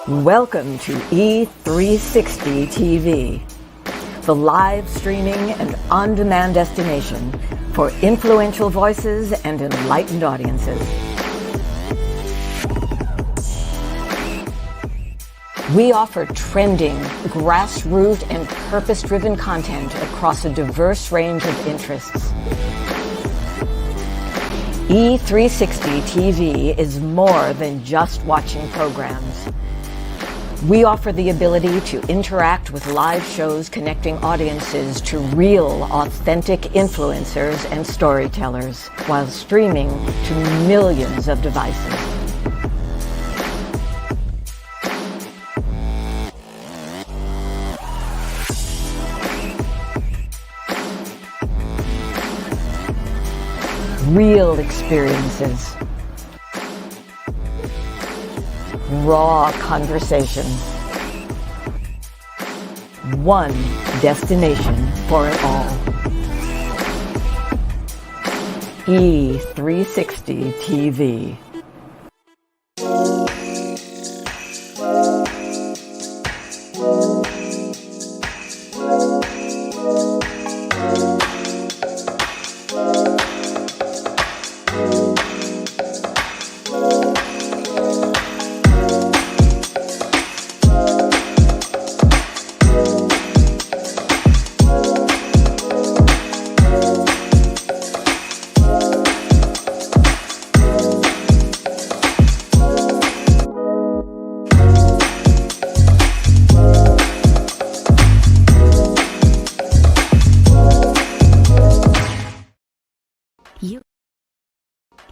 Welcome to E360 TV, the live streaming and on-demand destination for influential voices and enlightened audiences. We offer trending, grassroots, and purpose-driven content across a diverse range of interests. E360 TV is more than just watching programs. We offer the ability to interact with live shows connecting audiences to real, authentic influencers and storytellers while streaming to millions of devices. Real experiences. Raw conversation. One destination for it all. E360 TV.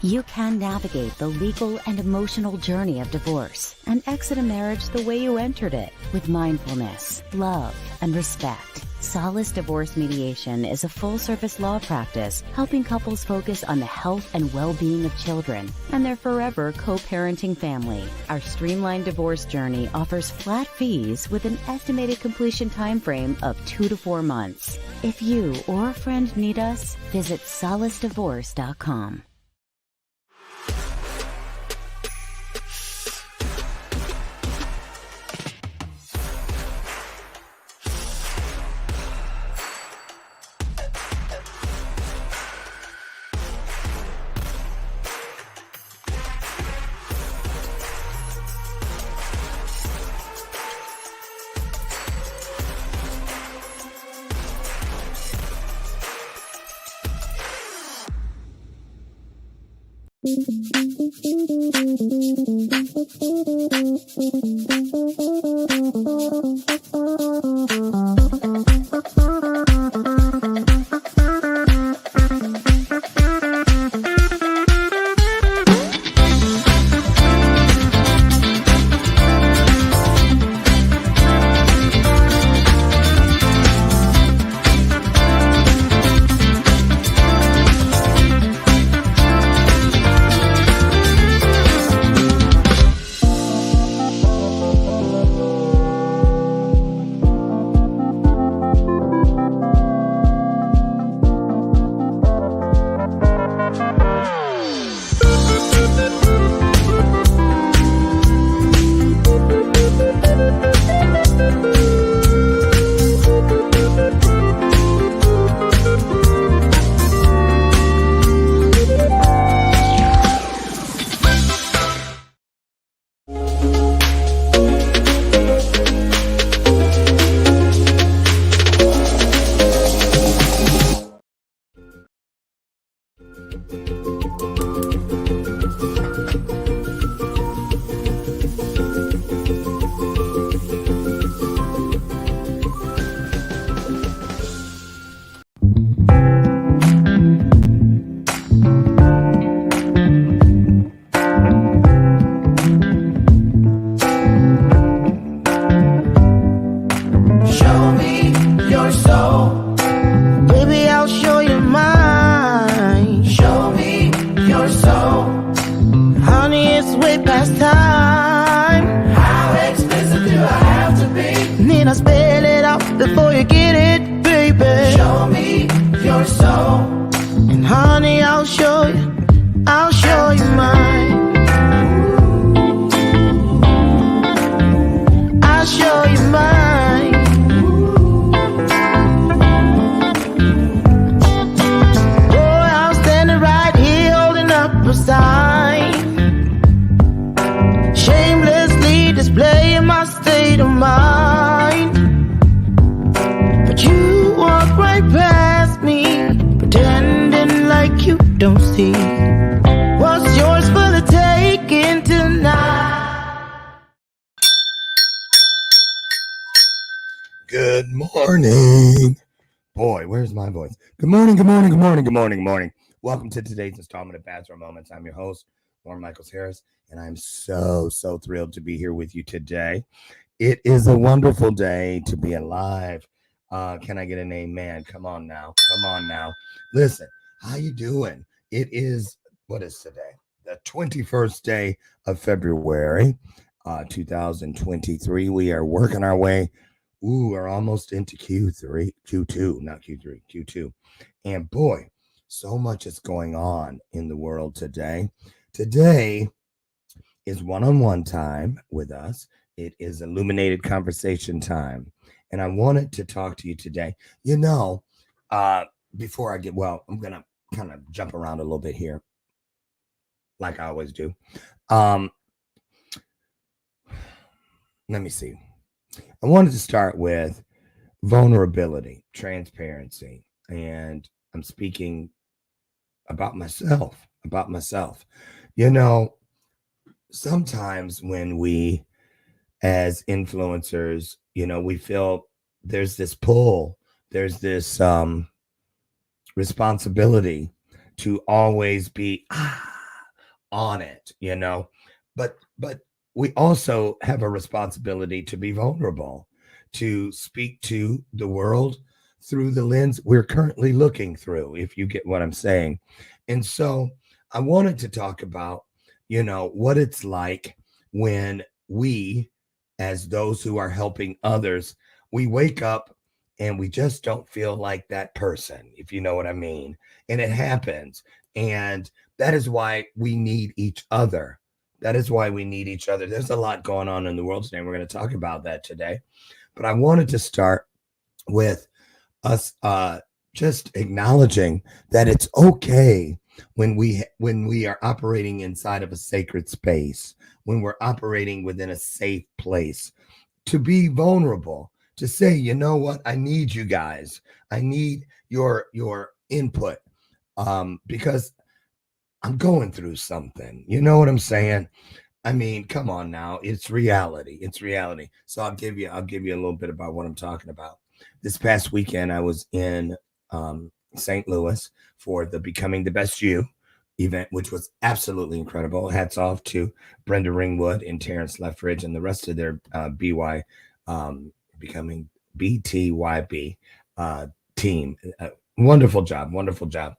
You can navigate the legal and emotional journey of divorce and exit a marriage the way you entered it, with mindfulness, love, and respect. Solace Divorce Mediation is a full-service law practice helping couples focus on the health and well-being of children and their forever co-parenting family. Our streamlined divorce journey offers flat fees with an estimated completion time frame of 2 to 4 months. If you or a friend need us, visit solacedivorce.com. Before you get it, baby, show me your soul. And honey, I'll show you mine. sign, shamelessly displaying my state of mind. But you walk right past me, pretending like you don't see what's yours for the taking tonight. Good morning. Boy, where's my voice? Good morning, good morning, good morning, good morning, good morning. Welcome to today's installment of Bathrobe Moments. I'm your host, Warren Michaels Harris, and I'm so thrilled to be here with you today. It is a wonderful day to be alive. Can I get an amen? Come on now. Come on now. Listen, how you doing? It is, what is today? The 21st day of February, 2023. We are working our way. We're almost into Q2. And boy, so much is going on in the world today. Today is one-on-one time with us. It is Illuminated Conversation time. And I wanted to talk to you today. Before I get, I'm going to kind of jump around a little bit here, like I always do. Let me see. I wanted to start with vulnerability, transparency, and I'm speaking about myself. Sometimes when we, as influencers, we feel there's this pull, there's this responsibility to always be on it, but we also have a responsibility to be vulnerable, to speak to the world through the lens we're currently looking through, if you get what I'm saying. And so I wanted to talk about, what it's like when we, as those who are helping others, we wake up and we just don't feel like that person, if you know what I mean. And it happens. And that is why we need each other. There's a lot going on in the world today. And we're going to talk about that today. But I wanted to start with us just acknowledging that it's okay when we are operating inside of a sacred space, when we're operating within a safe place, to be vulnerable, to say, you know what, I need you guys. I need your input because I'm going through something. You know what I'm saying? I mean, come on now. It's reality. So I'll give you a little bit about what I'm talking about. This past weekend, I was in St. Louis for the Becoming the Best You event, which was absolutely incredible. Hats off to Brenda Ringwood and Terrence Leffridge and the rest of their Becoming BTYB team. Wonderful job.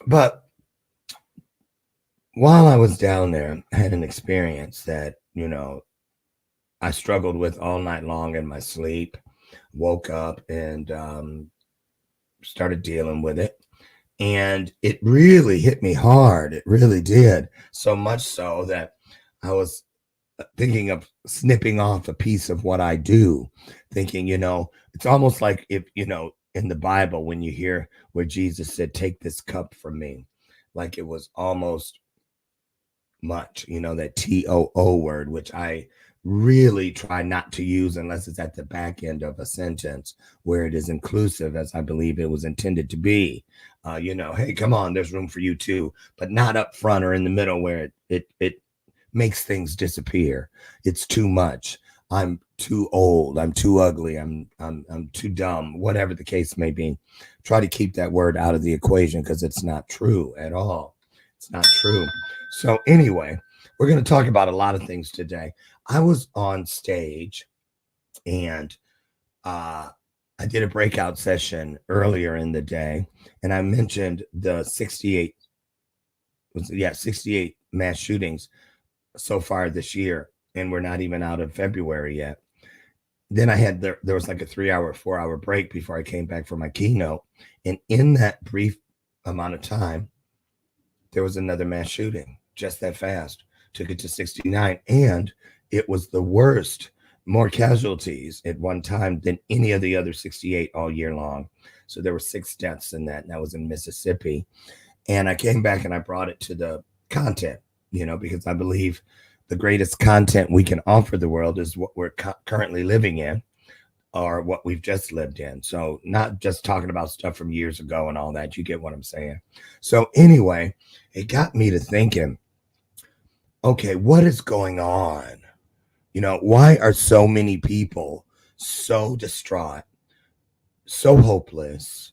But while I was down there, I had an experience that, I struggled with all night long in my sleep, woke up and started dealing with it. And it really hit me hard. It really did. So much so that I was thinking of snipping off a piece of what I do, thinking, it's almost like if, in the Bible, when you hear where Jesus said, take this cup from me, like it was almost much, that TOO word, which I really try not to use unless it's at the back end of a sentence where it is inclusive, as I believe it was intended to be. Hey, come on, there's room for you too, but not up front or in the middle where it makes things disappear. It's too much. I'm too old. I'm too ugly. I'm too dumb. Whatever the case may be, try to keep that word out of the equation because it's not true at all. It's not true. So anyway, we're going to talk about a lot of things today. I was on stage and I did a breakout session earlier in the day, and I mentioned the 68 mass shootings so far this year, and we're not even out of February yet. Then I had there was like a 4-hour break before I came back for my keynote, and in that brief amount of time, there was another mass shooting. Just that fast. Took it to 69, and it was the worst, more casualties at one time than any of the other 68 all year long. So there were 6 deaths in that, and that was in Mississippi. And I came back and I brought it to the content, because I believe the greatest content we can offer the world is what we're currently living in, or what we've just lived in. So not just talking about stuff from years ago and all that. You get what I'm saying? So anyway, it got me to thinking, okay, what is going on? Why are so many people so distraught, so hopeless,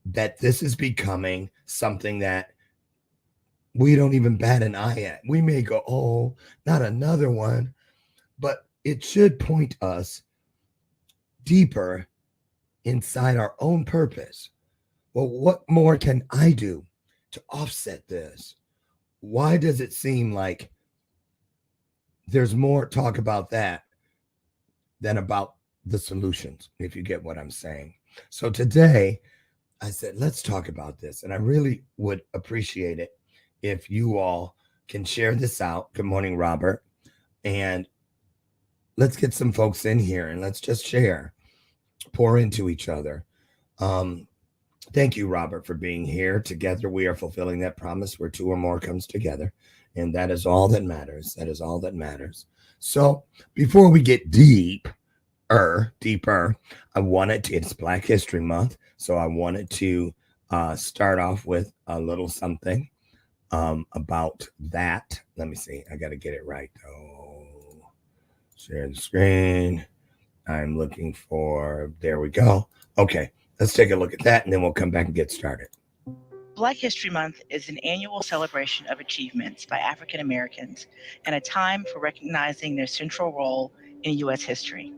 that this is becoming something that we don't even bat an eye at? We may go, oh, not another one, but it should point us deeper inside our own purpose. Well, what more can I do to offset this? Why does it seem like there's more talk about that than about the solutions, if you get what I'm saying? So today I said, let's talk about this. And I really would appreciate it if you all can share this out. Good morning, Robert. And let's get some folks in here and let's just share, pour into each other. Thank you, Robert, for being here. Together, we are fulfilling that promise where two or more comes together. And that is all that matters. That is all that matters. So before we get deeper, it's Black History Month. So I wanted to start off with a little something about that. Let me see. I got to get it right, though. Share the screen. I'm looking for, there we go. Okay. Let's take a look at that, and then we'll come back and get started. Black History Month is an annual celebration of achievements by African Americans and a time for recognizing their central role in U.S. history.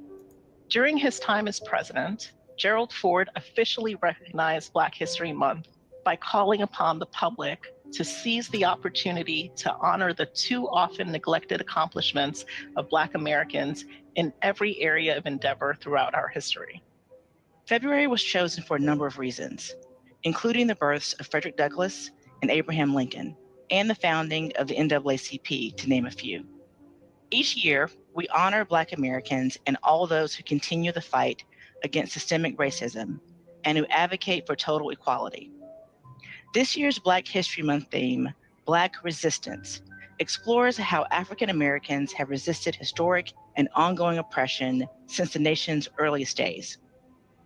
During his time as president, Gerald Ford officially recognized Black History Month by calling upon the public to seize the opportunity to honor the too often neglected accomplishments of Black Americans in every area of endeavor throughout our history. February was chosen for a number of reasons, including the births of Frederick Douglass and Abraham Lincoln, and the founding of the NAACP, to name a few. Each year, we honor Black Americans and all those who continue the fight against systemic racism and who advocate for total equality. This year's Black History Month theme, Black Resistance, explores how African Americans have resisted historic and ongoing oppression since the nation's earliest days.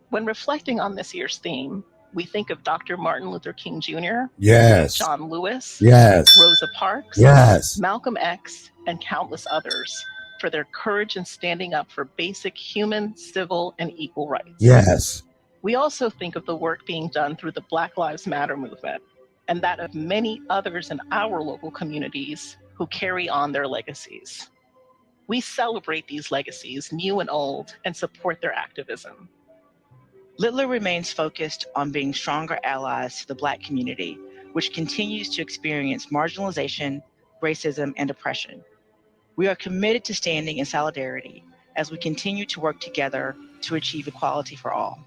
When reflecting on this year's theme, we think of Dr. Martin Luther King Jr., Yes. John Lewis, Yes. Rosa Parks, Yes. Malcolm X, and countless others for their courage in standing up for basic human, civil, and equal rights. Yes. We also think of the work being done through the Black Lives Matter movement and that of many others in our local communities who carry on their legacies. We celebrate these legacies, new and old, and support their activism. Littler remains focused on being stronger allies to the Black community, which continues to experience marginalization, racism, and oppression. We are committed to standing in solidarity as we continue to work together to achieve equality for all.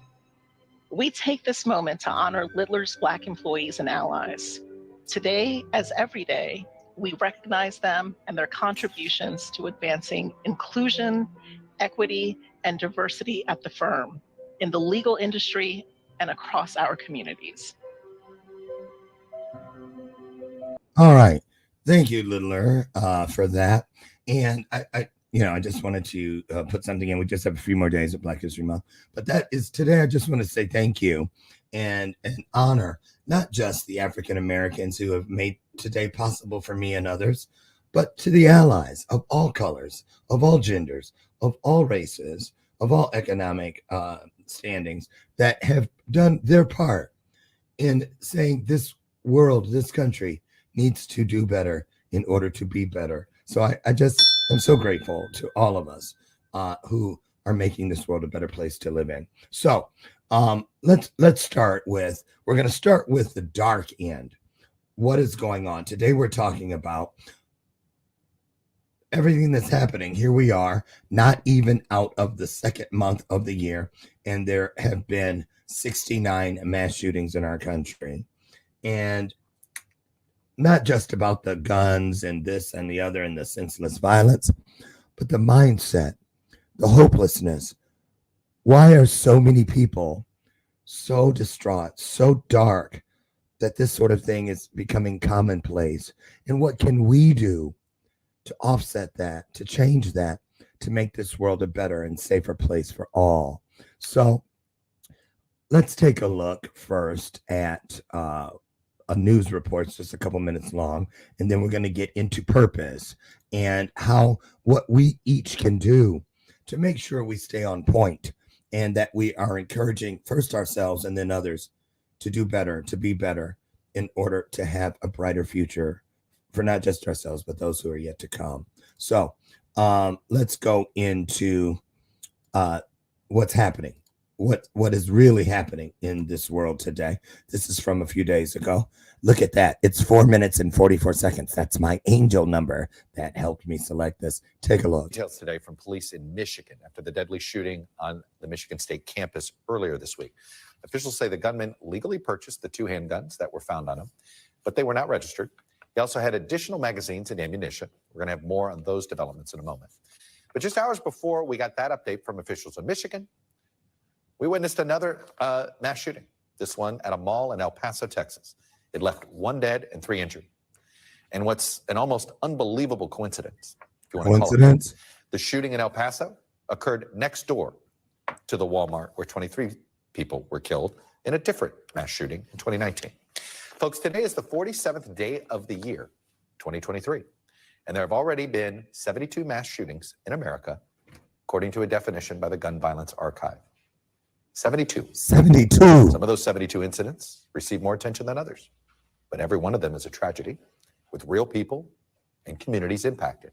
We take this moment to honor Littler's Black employees and allies. Today, as every day, we recognize them and their contributions to advancing inclusion, equity, and diversity at the firm, in the legal industry, and across our communities. All right. Thank you, Littler, for that. And I just wanted to put something in. We just have a few more days of Black History Month, but that is today. I just want to say thank you and honor not just the African Americans who have made today possible for me and others, but to the allies of all colors, of all genders, of all races, of all economic standings that have done their part in saying this world, this country needs to do better in order to be better. So I'm so grateful to all of us who are making this world a better place to live in. So let's start with, we're going to start with the dark end. What is going on? Today we're talking about everything that's happening. Here we are, not even out of the second month of the year, and there have been 69 mass shootings in our country. And not just about the guns and this and the other and the senseless violence, but the mindset, the hopelessness. Why are so many people so distraught, so dark, that this sort of thing is becoming commonplace. And what can we do to offset that, to change that, to make this world a better and safer place for all? So let's take a look first at a news report. It's just a couple minutes long, and then we're going to get into purpose and what we each can do to make sure we stay on point and that we are encouraging first ourselves and then others to do better, to be better, in order to have a brighter future for not just ourselves, but those who are yet to come. So let's go into what's happening, what is really happening in this world today. This is from a few days ago. Look at that. It's 4 minutes and 44 seconds. That's my angel number that helped me select this. Take a look. Details today from police in Michigan after the deadly shooting on the Michigan State campus earlier this week. Officials say the gunman legally purchased the 2 handguns that were found on him, but they were not registered. He also had additional magazines and ammunition. We're going to have more on those developments in a moment. But just hours before we got that update from officials in Michigan, we witnessed another mass shooting, this one at a mall in El Paso, Texas. It left 1 dead and 3 injured. And what's an almost unbelievable coincidence, if you want to call it, the shooting in El Paso occurred next door to the Walmart where 23 people were killed in a different mass shooting in 2019. Folks, today is the 47th day of the year, 2023. And there have already been 72 mass shootings in America, according to a definition by the Gun Violence Archive. 72. 72. Some of those 72 incidents receive more attention than others, but every one of them is a tragedy with real people and communities impacted.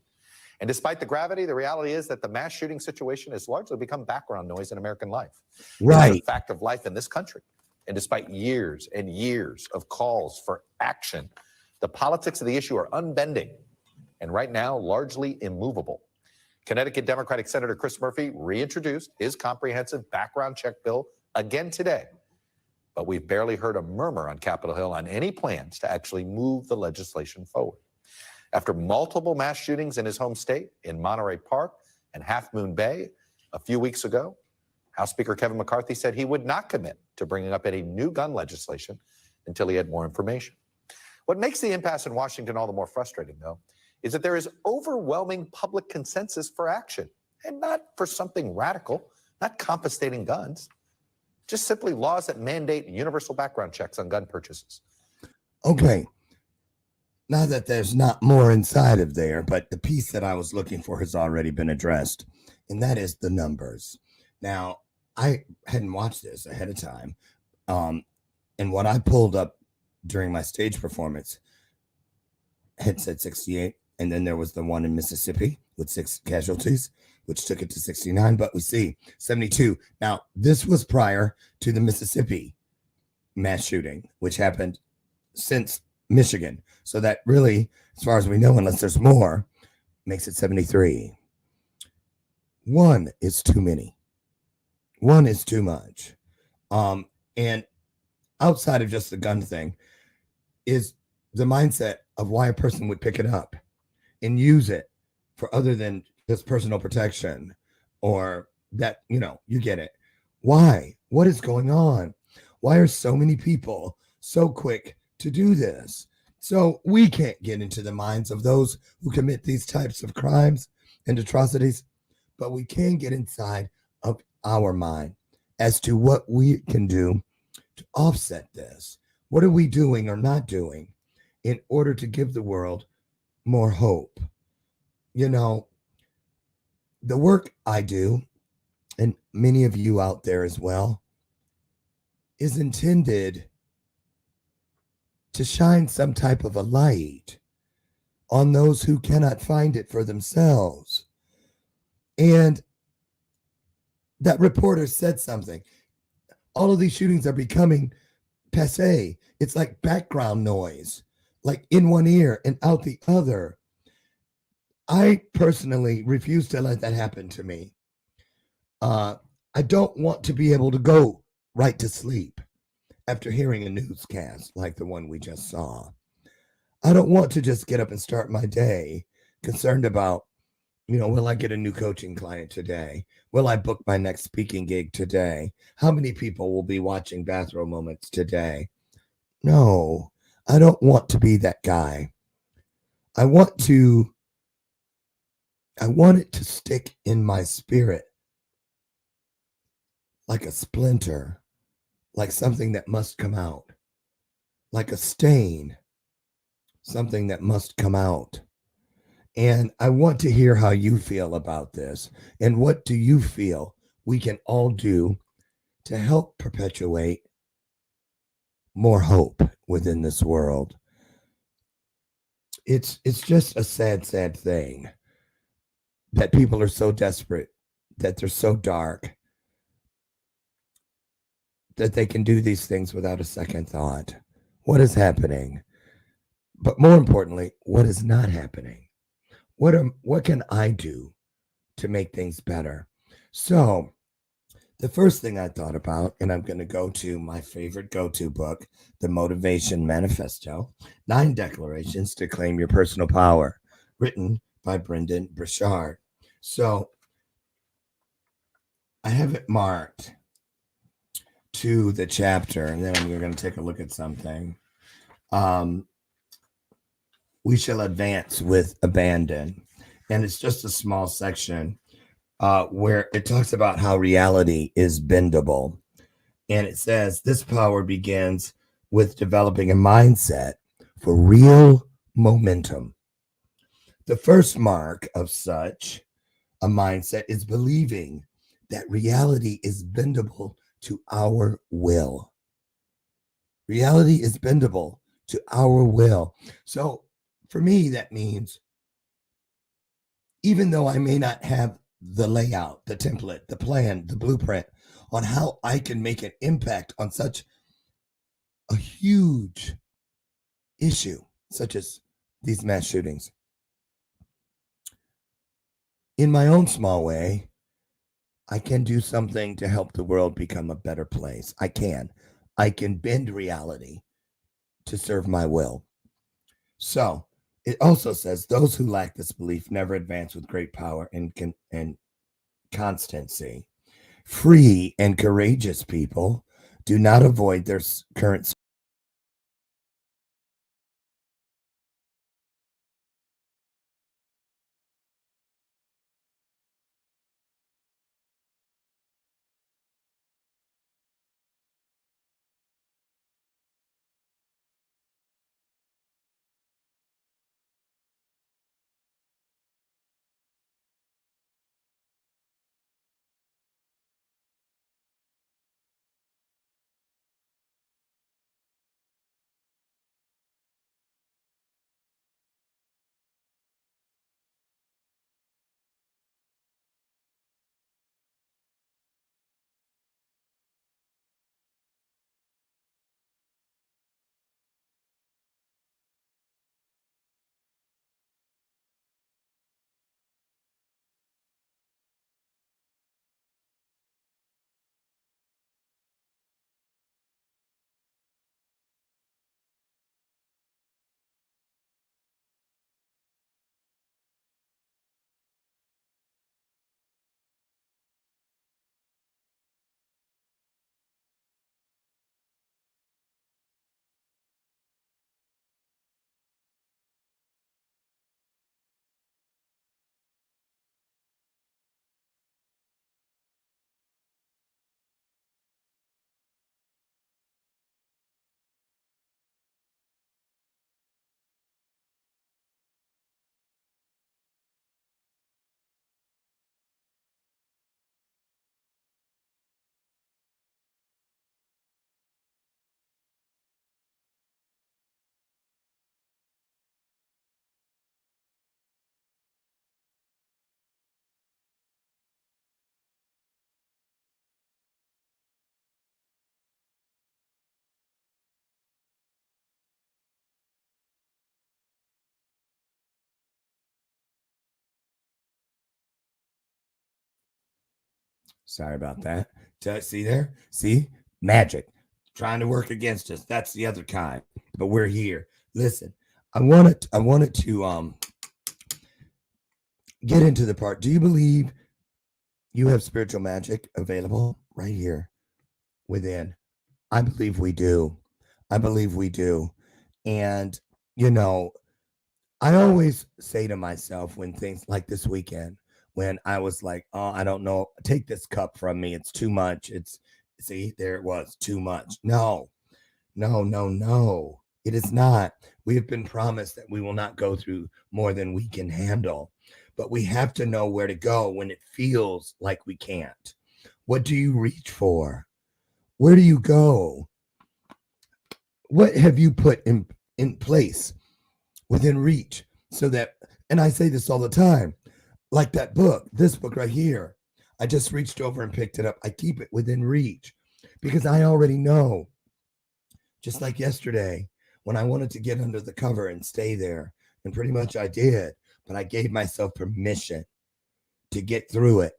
And despite the gravity, the reality is that the mass shooting situation has largely become background noise in American life. Right. It's a fact of life in this country. And despite years and years of calls for action, the politics of the issue are unbending and right now largely immovable. Connecticut Democratic Senator Chris Murphy reintroduced his comprehensive background check bill again today. But we've barely heard a murmur on Capitol Hill on any plans to actually move the legislation forward. After multiple mass shootings in his home state, in Monterey Park and Half Moon Bay a few weeks ago, House Speaker Kevin McCarthy said he would not commit to bringing up any new gun legislation until he had more information. What makes the impasse in Washington all the more frustrating, though, is that there is overwhelming public consensus for action, and not for something radical, not confiscating guns, just simply laws that mandate universal background checks on gun purchases. Okay. Now that there's not more inside of there, but the piece that I was looking for has already been addressed, and that is the numbers. Now, I hadn't watched this ahead of time, and what I pulled up during my stage performance had said 68, and then there was the one in Mississippi with 6 casualties, which took it to 69, but we see 72. Now, this was prior to the Mississippi mass shooting, which happened since Michigan. So that really, as far as we know, unless there's more, makes it 73. 1 is too many. 1 is too much. And outside of just the gun thing is the mindset of why a person would pick it up and use it for other than just personal protection, or that, you get it. Why? What is going on? Why are so many people so quick to do this? So we can't get into the minds of those who commit these types of crimes and atrocities, but we can get inside of our mind as to what we can do to offset this. What are we doing or not doing in order to give the world more hope? The work I do, and many of you out there as well, is intended to shine some type of a light on those who cannot find it for themselves. And that reporter said something. All of these shootings are becoming passé. It's like background noise, like in one ear and out the other. I personally refuse to let that happen to me. I don't want to be able to go right to sleep after hearing a newscast like the one we just saw. I don't want to just get up and start my day concerned about, will I get a new coaching client today? Will I book my next speaking gig today? How many people will be watching Bathrobe Moments today? No, I don't want to be that guy. I want it to stick in my spirit like a splinter, like something that must come out, like a stain, something that must come out. And I want to hear how you feel about this. And what do you feel we can all do to help perpetuate more hope within this world? It's just a sad, sad thing that people are so desperate, that they're so dark, that they can do these things without a second thought. What is happening? But more importantly, what is not happening? What can I do to make things better? So the first thing I thought about, and I'm going to go to my favorite go-to book, The Motivation Manifesto, 9 Declarations to Claim Your Personal Power, written by Brendan Burchard. So I have it marked to the chapter, and then I'm going to take a look at something. We shall advance with abandon. And it's just a small section where it talks about how reality is bendable. And it says this power begins with developing a mindset for real momentum. The first mark of such a mindset is believing that reality is bendable to our will. Reality is bendable to our will. So for me, that means even though I may not have the layout, the template, the plan, the blueprint on how I can make an impact on such a huge issue, such as these mass shootings, in my own small way, I can do something to help the world become a better place. I can bend reality to serve my will. So it also says those who lack this belief never advance with great power and constancy. Free and courageous people do not avoid their current. Sorry about that. See there? See? Magic. Trying to work against us. That's the other kind. But we're here. Listen, I wanted to get into the part. Do you believe you have spiritual magic available right here within? I believe we do. I believe we do. And, you know, I always say to myself when things like this weekend, when I was like, oh, I don't know, take this cup from me. It's too much. See, there it was, too much. No, no, no, no. It is not. We have been promised that we will not go through more than we can handle, but we have to know where to go when it feels like we can't. What do you reach for? Where do you go? What have you put in place within reach so that, and I say this all the time, like that book, this book right here, I just reached over and picked it up. I keep it within reach because I already know, just like yesterday when I wanted to get under the cover and stay there, and pretty much I did, but I gave myself permission to get through it,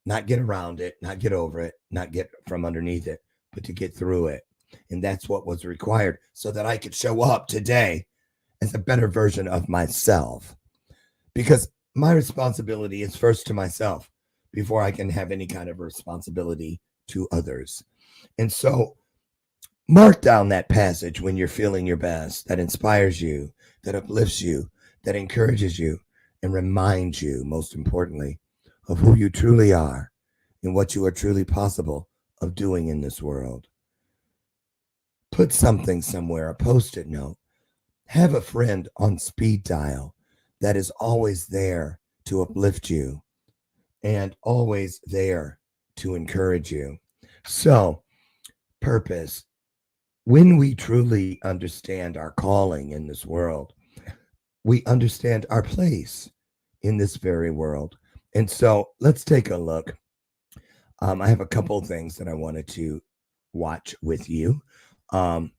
not get around it, not get over it, not get from underneath it, but to get through it. And that's what was required so that I could show up today as a better version of myself. Because my responsibility is first to myself before I can have any kind of responsibility to others. And so mark down that passage when you're feeling your best, that inspires you, that uplifts you, that encourages you, and reminds you, most importantly, of who you truly are and what you are truly possible of doing in this world. Put something somewhere, a post-it note. Have a friend on speed dial that is always there to uplift you and always there to encourage you. So, purpose. When we truly understand our calling in this world, we understand our place in this very world. And so let's take a look. I have a couple of things that I wanted to watch with you. 4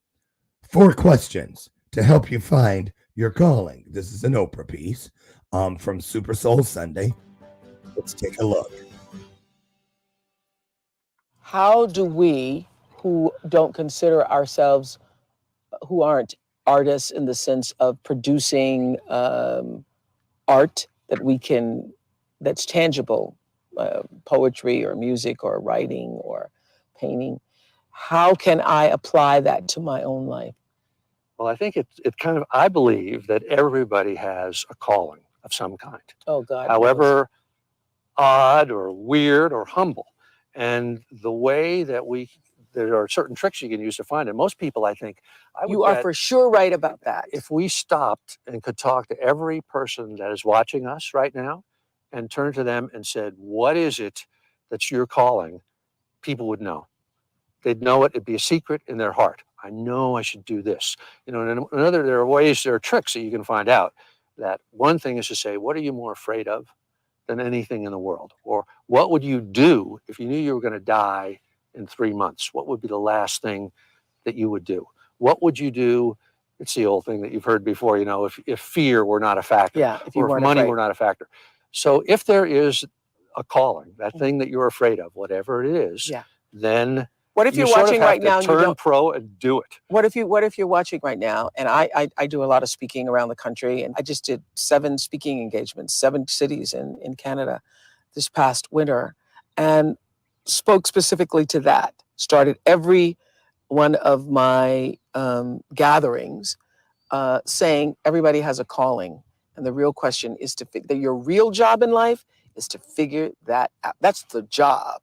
questions to help you find your calling. This is an Oprah piece from Super Soul Sunday. Let's take a look. How do we, who don't consider ourselves, who aren't artists in the sense of producing art that we can, that's tangible, poetry or music or writing or painting, how can I apply that to my own life? Well, I think it kind of, I believe that everybody has a calling of some kind. Oh, God. However odd or weird or humble. And the way that there are certain tricks you can use to find it. Most people, I think, You are for sure right about that. If we stopped and could talk to every person that is watching us right now and turned to them and said, what is it that's your calling? People would know. They'd know it. It'd be a secret in their heart. I know I should do this. You know, and there are tricks that you can find out. That one thing is to say, what are you more afraid of than anything in the world? Or what would you do if you knew you were going to die in 3 months? What would be the last thing that you would do? What would you do? It's the old thing that you've heard before, you know, if fear were not a factor, if money were not a factor. So if there is a calling, that thing that you're afraid of, whatever it is, then what if you're watching right now and you turn pro and do it? What if you're watching right now? And I do a lot of speaking around the country, and I just did 7 speaking engagements, 7 cities in Canada this past winter, and spoke specifically to that. Started every one of my gatherings saying everybody has a calling, and the real question is that your real job in life is to figure that out. That's the job,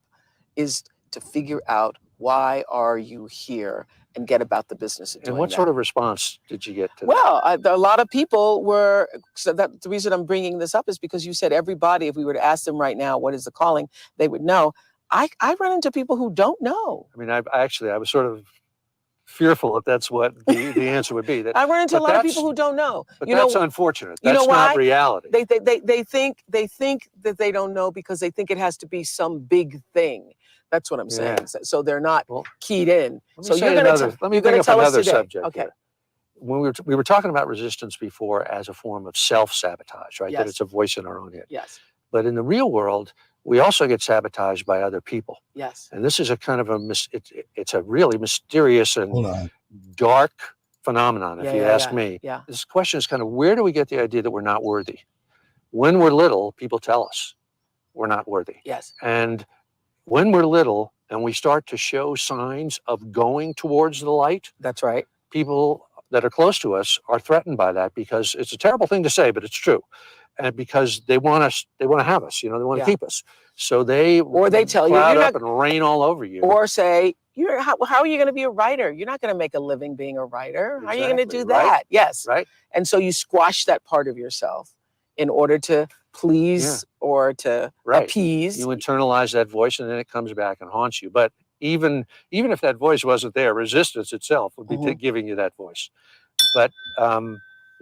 is to figure out why are you here and get about the business of doing And what that. sort of response did you get to that? Well, a lot of people were, so that the reason I'm bringing this up is because you said everybody, if we were to ask them right now, what is the calling, they would know. I run into people who don't know. I mean, I was sort of fearful if that's what the answer would be. I run into a lot of people who don't know. But that's unfortunate. That's you know why? Not reality. They think that they don't know because they think it has to be some big thing. That's what I'm saying. So they're not keyed in. So let me bring up another subject. Okay. Here. When we were talking about resistance before as a form of self-sabotage, right? Yes. That it's a voice in our own head. Yes. But in the real world, we also get sabotaged by other people. Yes. And this is a kind of it's a really mysterious and dark phenomenon, if you ask me. Yeah. This question is kind of, where do we get the idea that we're not worthy? When we're little, people tell us we're not worthy. Yes. And when we're little and we start to show signs of going towards the light, that's right, people that are close to us are threatened by that, because it's a terrible thing to say, but it's true. And because they want to have us, they want to keep us. So they tell you, cloud you're up not, and rain all over you. or say, how are you going to be a writer? You're not going to make a living being a writer. How are you going to do that? Right? Yes. Right. And so you squash that part of yourself in order to please or to appease. You internalize that voice, and then it comes back and haunts you. But even if that voice wasn't there, resistance itself would be giving you that voice. But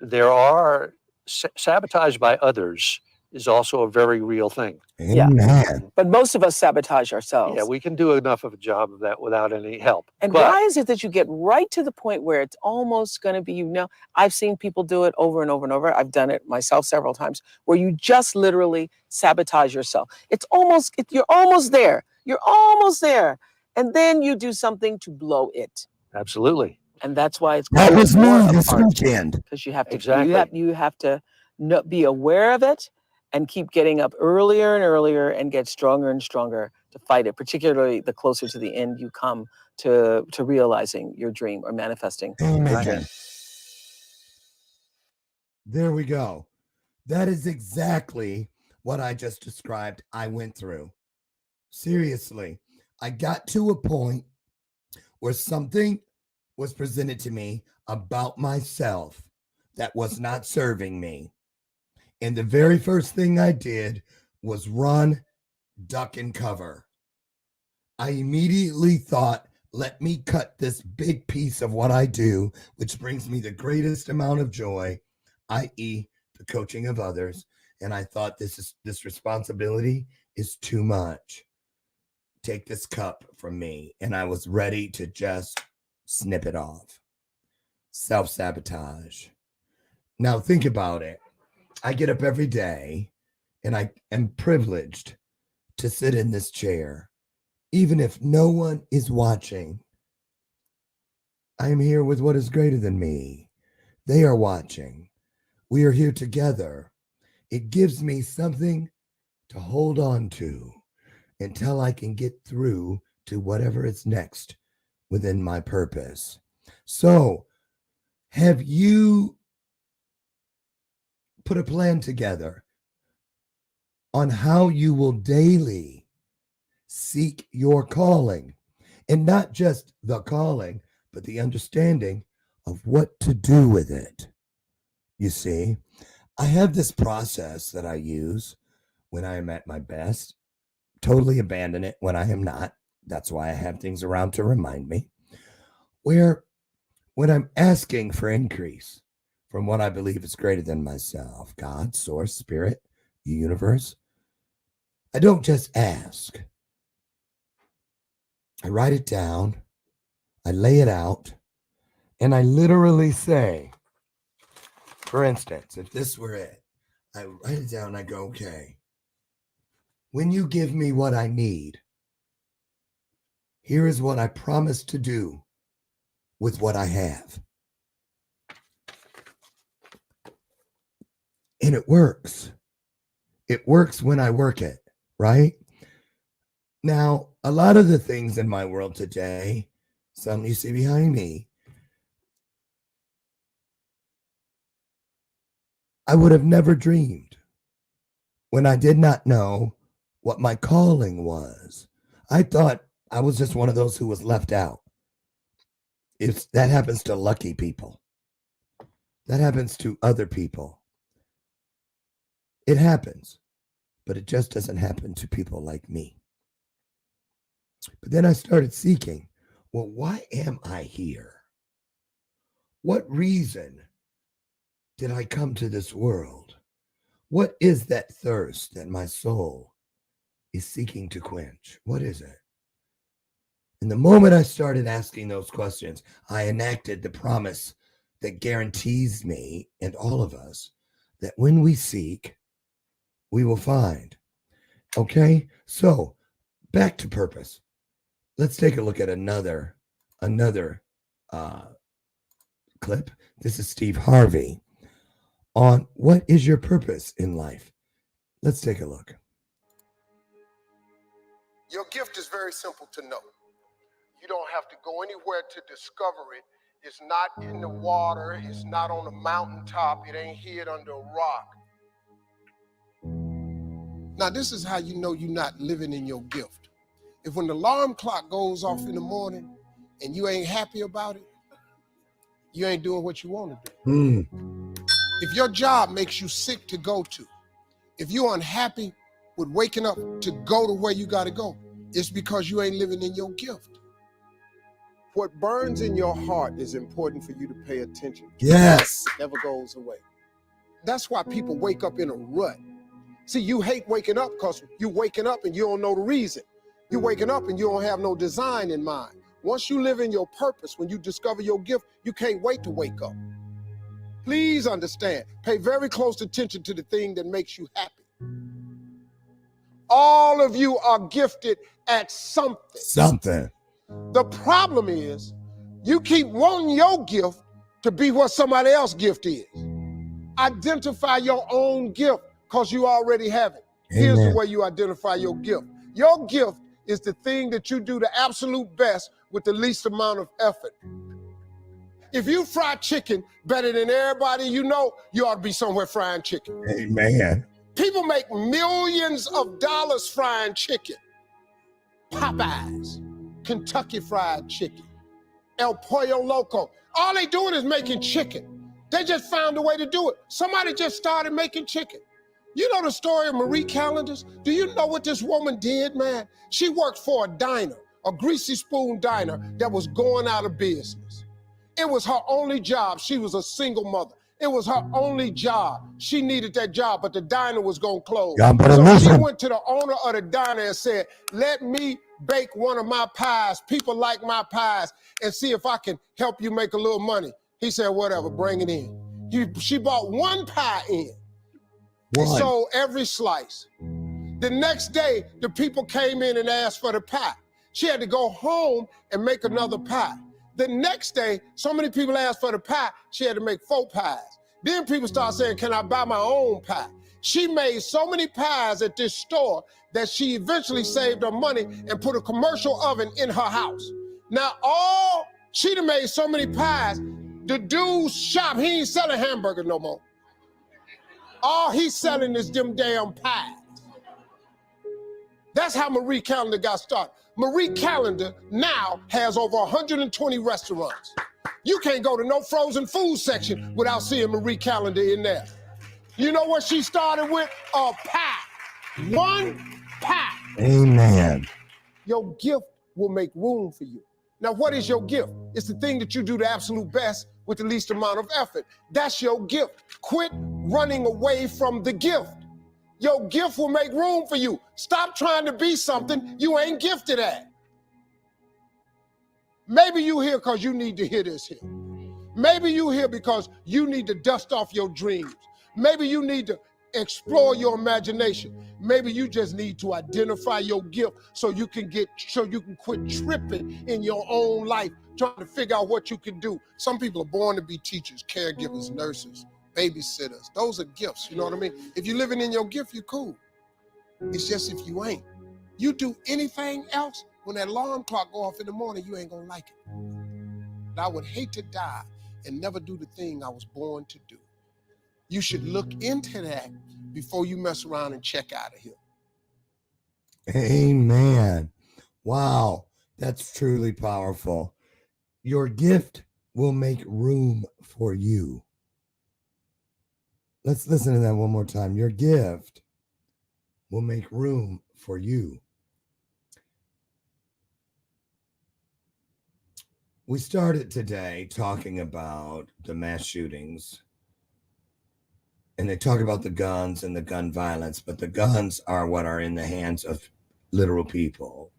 there are sabotage by others is also a very real thing. Amen. But most of us sabotage ourselves. Yeah, we can do enough of a job of that without any help. And why is it that you get right to the point where it's almost going to be, I've seen people do it over and over and over. I've done it myself several times, where you just literally sabotage yourself. You're almost there. You're almost there. And then you do something to blow it. Absolutely. And that's why it's that was me this weekend. Because you have to you have to be aware of it and keep getting up earlier and earlier and get stronger and stronger to fight it, particularly the closer to the end you come to realizing your dream or manifesting your dream. There we go. That is exactly what I just described I went through. Seriously, I got to a point where something was presented to me about myself that was not serving me. And the very first thing I did was run, duck, and cover. I immediately thought, let me cut this big piece of what I do, which brings me the greatest amount of joy, i.e., the coaching of others. And I thought this responsibility is too much. Take this cup from me. And I was ready to just snip it off. Self-sabotage. Now think about it. I get up every day and I am privileged to sit in this chair. Even if no one is watching, I am here with what is greater than me. They are watching. We are here together. It gives me something to hold on to until I can get through to whatever is next within my purpose. So, have you put a plan together on how you will daily seek your calling, and not just the calling, but the understanding of what to do with it? You see, I have this process that I use when I am at my best, totally abandon it when I am not. That's why I have things around to remind me. Where when I'm asking for increase from what I believe is greater than myself, God, source, spirit, the universe, I don't just ask. I write it down, I lay it out, and I literally say, for instance, if this were it, I write it down and I go, okay, when you give me what I need, here is what I promise to do with what I have. And it works. It works when I work it, right? Now, a lot of the things in my world today, some you see behind me, I would have never dreamed when I did not know what my calling was. I thought I was just one of those who was left out. If that happens to lucky people, that happens to other people. It happens, but it just doesn't happen to people like me. But then I started seeking, well, why am I here? What reason did I come to this world? What is that thirst that my soul is seeking to quench? What is it? And the moment I started asking those questions, I enacted the promise that guarantees me and all of us that when we seek, we will find. Okay? So back to purpose. Let's take a look at another clip. This is Steve Harvey on what is your purpose in life. Let's take a look. Your gift is very simple to know. You don't have to go anywhere to discover it. It's not in the water. It's not on the mountaintop. It ain't hid under a rock. Now, this is how you know you're not living in your gift. If when the alarm clock goes off in the morning and you ain't happy about it, you ain't doing what you want to do. If your job makes you sick to go to, if you're unhappy with waking up to go to where you got to go, it's because you ain't living in your gift. What burns in your heart is important for you to pay attention to. Yes. It never goes away. That's why people wake up in a rut. See, you hate waking up because you waking up and you don't know the reason. You're waking up and you don't have no design in mind. Once you live in your purpose, when you discover your gift, you can't wait to wake up. Please understand, pay very close attention to the thing that makes you happy. All of you are gifted at something. The problem is, you keep wanting your gift to be what somebody else's gift is. Identify your own gift because you already have it. Amen. Here's the way you identify your gift. Your gift is the thing that you do the absolute best with the least amount of effort. If you fry chicken better than everybody you know, you ought to be somewhere frying chicken. Amen. People make millions of dollars frying chicken. Popeyes, Kentucky Fried Chicken, El Pollo Loco. All they doing is making chicken. They just found a way to do it. Somebody just started making chicken. You know the story of Marie Callender's? Do you know what this woman did, man? She worked for a diner, a greasy spoon diner that was going out of business. It was her only job. She was a single mother. It was her only job. She needed that job, but the diner was going to close. So she went to the owner of the diner and said, let me bake one of my pies. People like my pies, and see if I can help you make a little money. He said, whatever, bring it in. She bought one pie in. He sold every slice. The next day, the people came in and asked for the pie. She had to go home and make another pie. The next day, so many people asked for the pie, she had to make 4 pies. Then people started saying, can I buy my own pie? She made so many pies at this store that she eventually saved her money and put a commercial oven in her house. Now, she done made so many pies, the dude's shop, he ain't selling hamburgers no more. All he's selling is them damn pies. That's how Marie Callender got started. Marie Callender now has over 120 restaurants. You can't go to no frozen food section without seeing Marie Callender in there. You know what she started with? A pie. One pie. Amen. Your gift will make room for you. Now, what is your gift? It's the thing that you do the absolute best with the least amount of effort. That's your gift. Quit running away from the gift. Your gift will make room for you. Stop trying to be something you ain't gifted at. Maybe you here because you need to hear this here. Maybe you here because you need to dust off your dreams. Maybe you need to explore your imagination. Maybe you just need to identify your gift so you can quit tripping in your own life, trying to figure out what you can do. Some people are born to be teachers, caregivers, nurses, babysitters. Those are gifts, you know what I mean? If you're living in your gift, you're cool. It's just if you ain't. You do anything else, when that alarm clock go off in the morning, you ain't gonna like it. I would hate to die and never do the thing I was born to do. You should look into that before you mess around and check out of here. Amen. Wow, that's truly powerful. Your gift will make room for you. Let's listen to that one more time. Your gift will make room for you. We started today talking about the mass shootings, and they talk about the guns and the gun violence, but the guns are what are in the hands of literal people.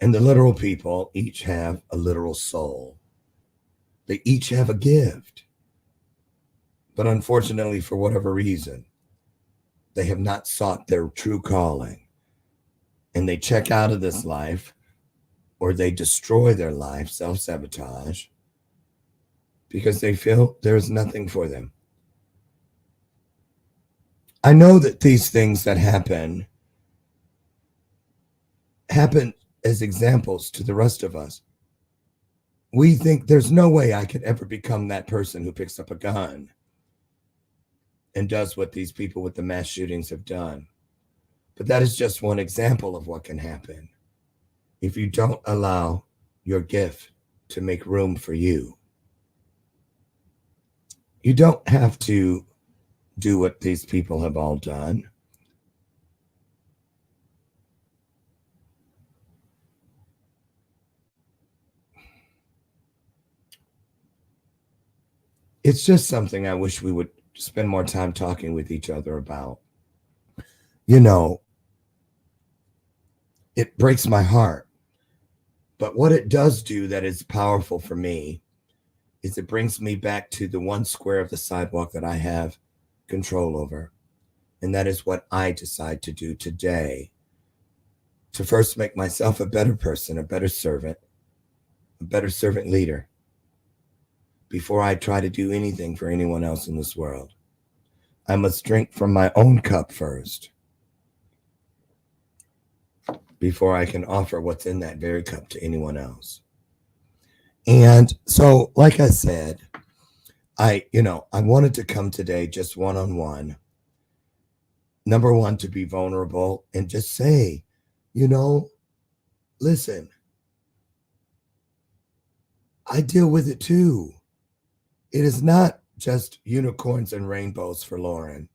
And the literal people each have a literal soul. They each have a gift. But unfortunately, for whatever reason, they have not sought their true calling. And they check out of this life, or they destroy their life, self-sabotage, because they feel there's nothing for them. I know that these things that happen as examples to the rest of us. We think there's no way I could ever become that person who picks up a gun and does what these people with the mass shootings have done. But that is just one example of what can happen if you don't allow your gift to make room for you. You don't have to do what these people have all done. It's just something I wish we would spend more time talking with each other about. You know, it breaks my heart. But what it does do that is powerful for me is it brings me back to the one square of the sidewalk that I have control over. And that is what I decide to do today, to first make myself a better person, a better servant leader, before I try to do anything for anyone else in this world. I must drink from my own cup first before I can offer what's in that very cup to anyone else. And so, like I said, I wanted to come today just one-on-one. Number one, to be vulnerable and just say, listen, I deal with it too. It is not just unicorns and rainbows for Lauren.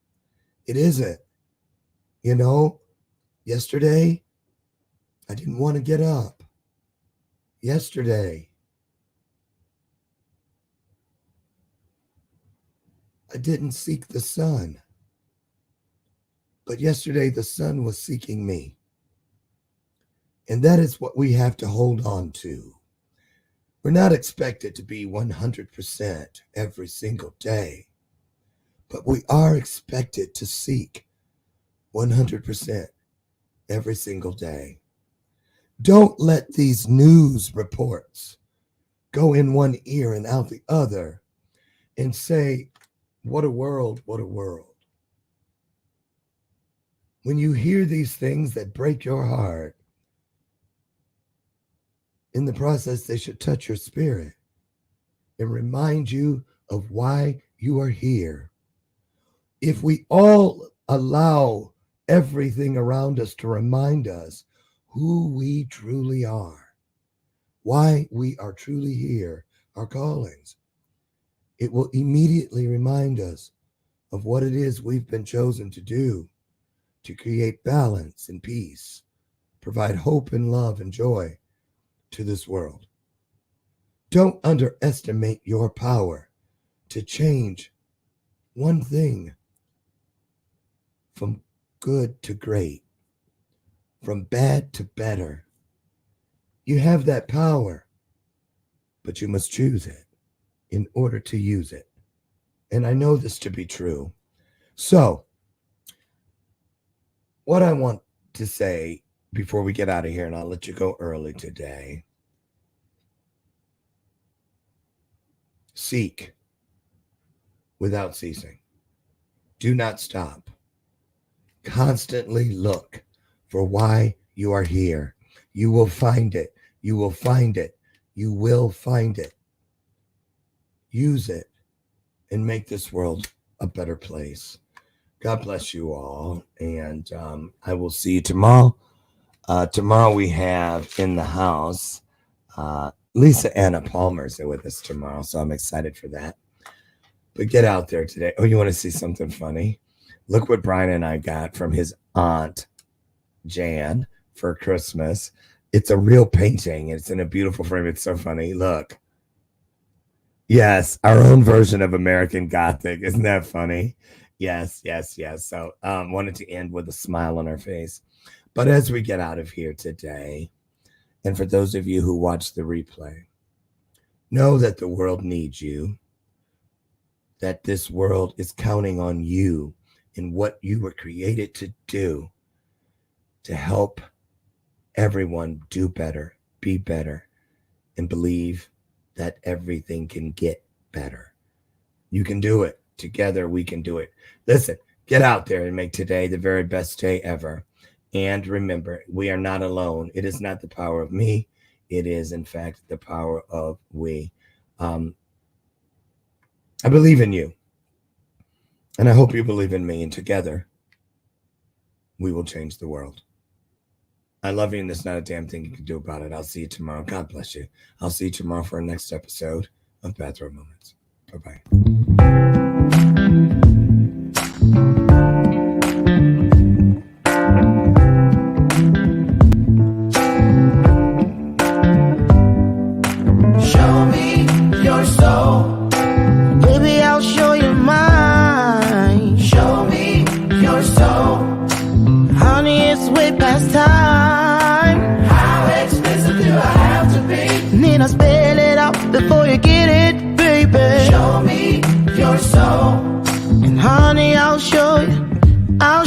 It isn't. Yesterday, I didn't want to get up. Yesterday, I didn't seek the sun. But yesterday, the sun was seeking me. And that is what we have to hold on to. We're not expected to be 100% every single day, but we are expected to seek 100% every single day. Don't let these news reports go in one ear and out the other and say, what a world, what a world. When you hear these things that break your heart, in the process, they should touch your spirit and remind you of why you are here. If we all allow everything around us to remind us who we truly are, why we are truly here, our callings, it will immediately remind us of what it is we've been chosen to do, to create balance and peace, provide hope and love and joy to this world. Don't underestimate your power to change one thing from good to great, from bad to better. You have that power, but you must choose it in order to use it. And I know this to be true. So, what I want to say before we get out of here, and I'll let you go early today, seek without ceasing. Do not stop. Constantly look for why you are here. You will find it. You will find it. You will find it. Use it and make this world a better place. God bless you all. And I will see you tomorrow. Tomorrow we have in the house Lisa Anna Palmer's with us tomorrow, so I'm excited for that. But get out there today. Oh, you want to see something funny? Look what Brian and I got from his aunt, Jan, for Christmas. It's a real painting. It's in a beautiful frame. It's so funny. Look. Yes, our own version of American Gothic. Isn't that funny? Yes. So wanted to end with a smile on our face. But as we get out of here today, and for those of you who watch the replay, know that the world needs you, that this world is counting on you and what you were created to do to help everyone do better, be better, and believe that everything can get better. You can do it. Together, we can do it. Listen, get out there and make today the very best day ever. And remember, we are not alone. It is not the power of me. It is, in fact, the power of we. I believe in you. And I hope you believe in me. And together, we will change the world. I love you, and there's not a damn thing you can do about it. I'll see you tomorrow. God bless you. I'll see you tomorrow for our next episode of Bathrobe Moments. Bye-bye. Show me your soul. Baby, I'll show you mine. Show me your soul. Honey, it's way past time. How expensive do I have to be? Need I spell it out before you get it, baby? Show me your soul. And honey, I'll show you. I'll